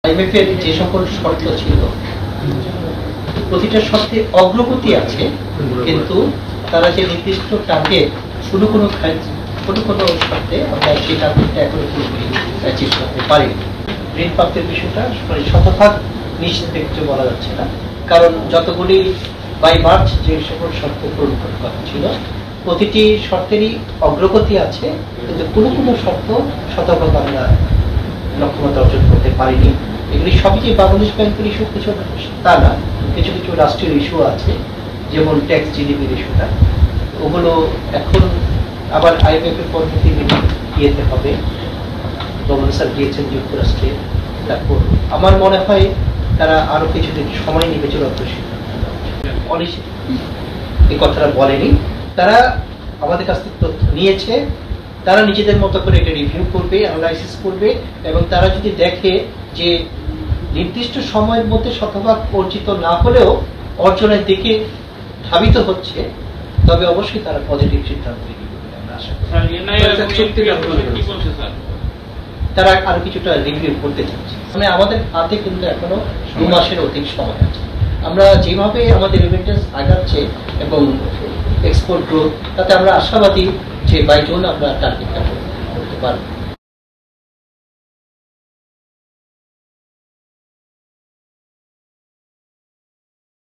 IMF এর যে সকল শর্ত ছিল প্রতিটা শর্তে অগ্রগতি আছে, কিন্তু তারা যে নির্দিষ্ট টার্গেট কোনো কোনো শর্তে আমরা সেই টার্গেটটা এখনো পুরোপুরি অ্যাচিভ করতে পারিনি। ঋণ প্রাপ্তির বিষয়টা শতভাগ নিশ্চিত কিছু বলা যাচ্ছে না, কারণ যতগুলি বাই মার্চ যে সকল শর্ত পূরণ করার কথা ছিল প্রতিটি শর্তেরই অগ্রগতি আছে, কিন্তু কোনো কোনো শর্ত শতভাগ আমরা লক্ষ্যমাত্রা অর্জন করতে পারিনি। এগুলি সবই যে বাংলাদেশ ব্যাংকের ইস্যু কিছু তা না, কিছু কিছু রাষ্ট্রীয় ইস্যু আছে, যেমন ট্যাক্স জিডিপির ইস্যুটা, ওগুলো এখন আবার আইএমএফ এর পদ্ধতি ইয়েতে হবে। গভর্নর স্যার গিয়েছেন যুক্তরাষ্ট্রে, তারপর আমার মনে হয় তারা আরো কিছুদিন সময় নিবে চূড়ান্ত অনিশ্চিত এই কথাটা বলেনি। তারা আমাদের কাছ থেকে তথ্য নিয়েছে, তারা নিজেদের মতো করে এটা রিভিউ করবে, অ্যানালাইসিস করবে, এবং তারা যদি দেখে যে নির্দিষ্ট সময়ের মধ্যে শতভাগ অর্জিত না হলেও অর্জনের দিকে ধাবিত হচ্ছে, তবে অবশ্যই তারা পজিটিভ সিদ্ধান্ত নিবে বলে আমরা আশা করি। তারা আরো কিছুটা রিভিউ করতে চাচ্ছে, মানে আমাদের হাতে কিন্তু এখনো 2 মাসের অধিক সময় আছে। আমরা যেভাবে আমাদের রেমিটেন্স আগাচ্ছে এবং এক্সপোর্ট গ্রোথ, তাতে আমরা আশাবাদী যে বাই জুন আমরা টার্গেটটা করতে পারবো।